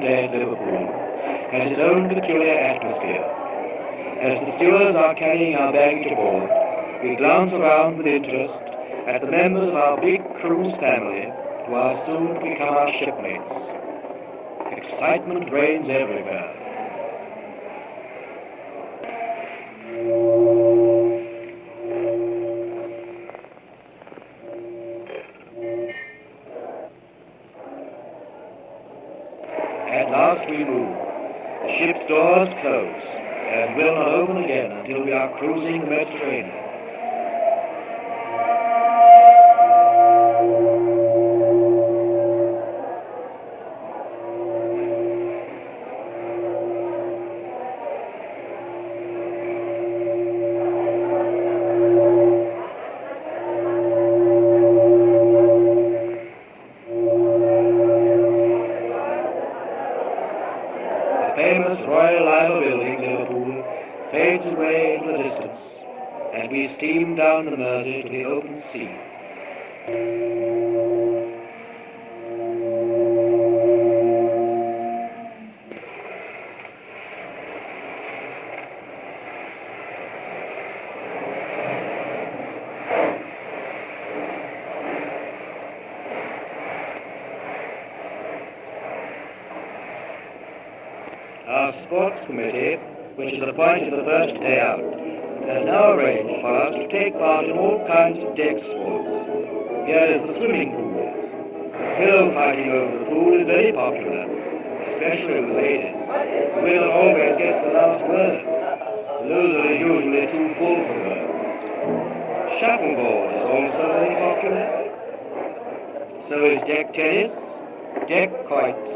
day at Liverpool has its own peculiar atmosphere. As the stewards are carrying our baggage aboard, we glance around with interest at the members of our big cruise family who are soon to become our shipmates. Excitement reigns everywhere. At last we move. The ship's doors close and will not open again until we are cruising the Mediterranean. The famous Royal Liver building, Liverpool, fades away into the distance, and we steam down the Mersey to the open sea. Our sports committee, which is appointed the first day out, has now arranged for us to take part in all kinds of deck sports. Here is the swimming pool. Pillow fighting over the pool is very popular, especially with ladies. The winner always gets the last word. The loser is usually too full for words. Shuffleboard is also very popular. So is deck tennis, deck quoits,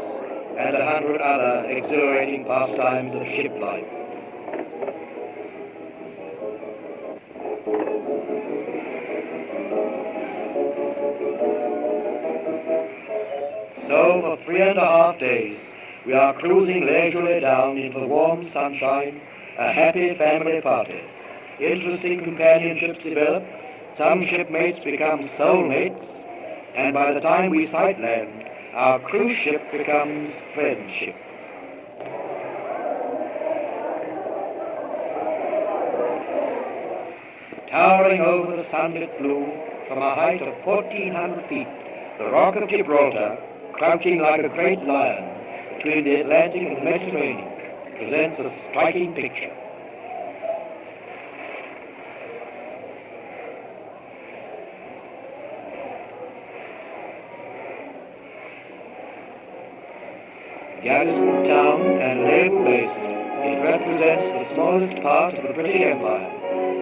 and 100 other exhilarating pastimes of ship life. So, for 3.5 days, we are cruising leisurely down into the warm sunshine, a happy family party. Interesting companionships develop, some shipmates become soulmates, and by the time we sight land, our cruise ship becomes friendship. Towering over the sunlit blue from a height of 1,400 feet, the Rock of Gibraltar, crouching like a great lion between the Atlantic and the Mediterranean, presents a striking picture. Garrison town and naval base, it represents the smallest part of the British Empire,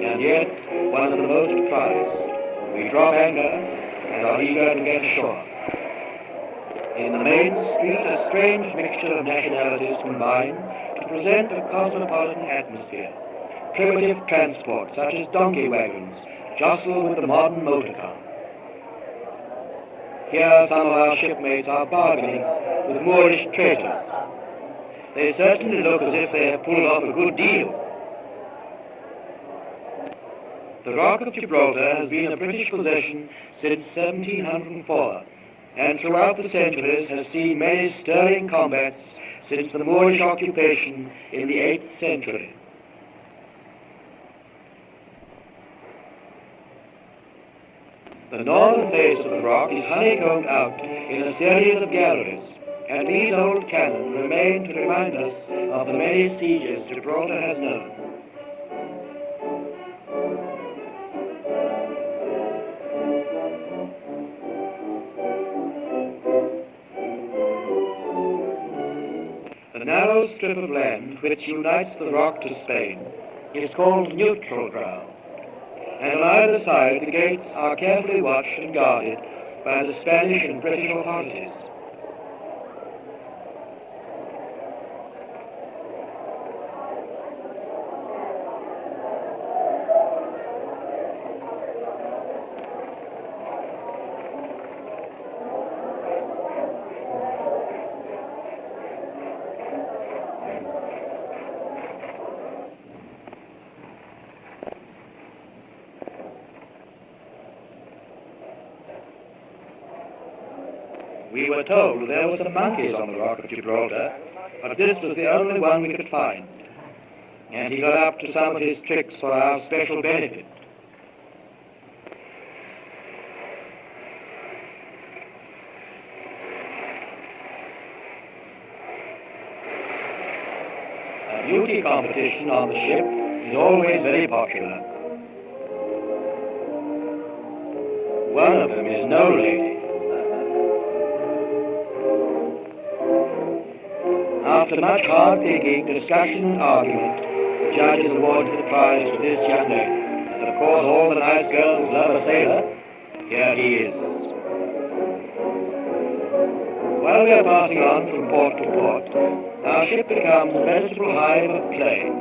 and yet one of the most prized. We drop anchor and are eager to get ashore. In the main street, a strange mixture of nationalities combine to present a cosmopolitan atmosphere. Primitive transport, such as donkey wagons, jostle with the modern motor car. Here some of our shipmates are bargaining with Moorish traders. They certainly look as if they have pulled off a good deal. The Rock of Gibraltar has been a British possession since 1704, and throughout the centuries has seen many stirring combats since the Moorish occupation in the 8th century. The northern face of the rock is honeycombed out in a series of galleries, and these old cannon remain to remind us of the many sieges Gibraltar has known. The narrow strip of land which unites the rock to Spain is called neutral ground, and on either side the gates are carefully watched and guarded by the Spanish and British authorities. We were told there were some monkeys on the rock of Gibraltar, but this was the only one we could find, and he got up to some of his tricks for our special benefit. A beauty competition on the ship is always very popular. One of them is no lady. After much hard thinking, discussion and argument, the judges awarded the prize to this young lady. And of course all the nice girls love a sailor. Here he is. While we are passing on from port to port, our ship becomes a veritable hive of play.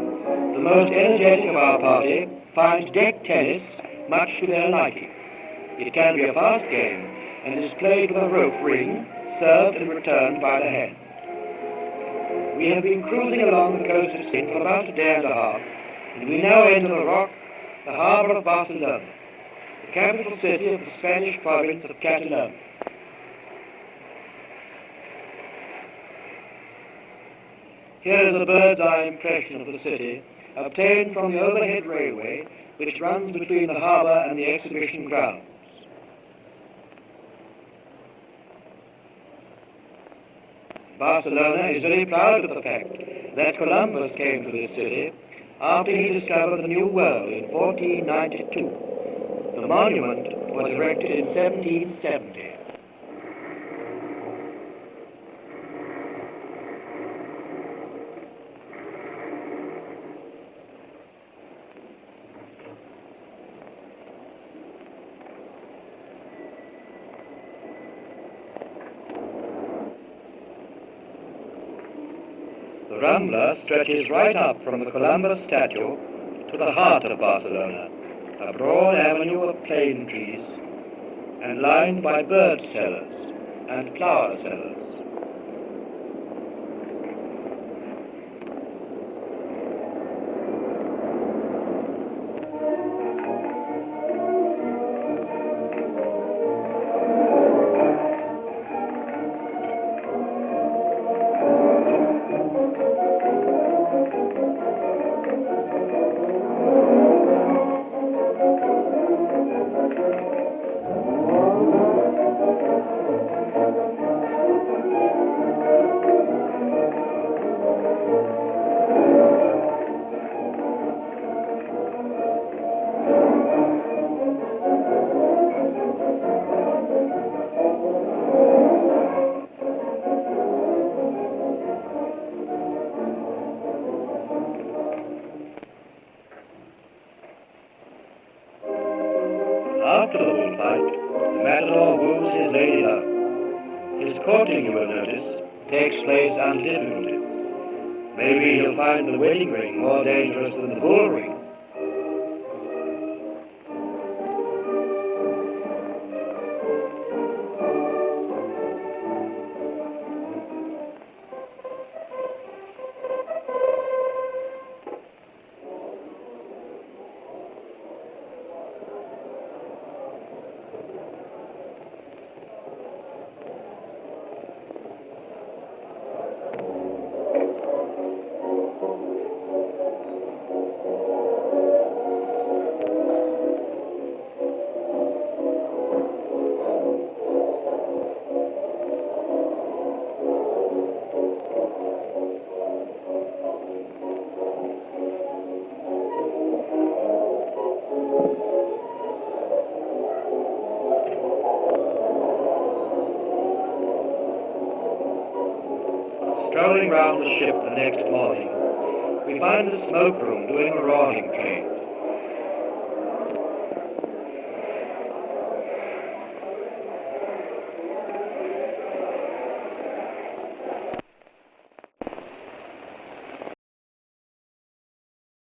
The most energetic of our party finds deck tennis much to their liking. It can be a fast game, and is played with a rope ring, served and returned by the hand. We have been cruising along the coast of Spain for about a day and a half, and we now enter the harbour of Barcelona, the capital city of the Spanish province of Catalonia. Here is a bird's-eye impression of the city, obtained from the overhead railway, which runs between the harbour and the exhibition grounds. Barcelona is very proud of the fact that Columbus came to this city after he discovered the New World in 1492. The monument was erected in 1770. The Rambla stretches right up from the Columbus statue to the heart of Barcelona, a broad avenue of plane trees and lined by bird sellers and flower sellers. After the bullfight, the matador woos his lady love. His courting, you will notice, takes place under difficulties. Maybe he'll find the wedding ring more dangerous than the bull ring. Strolling round the ship the next morning, we find the smoke room doing a rolling train.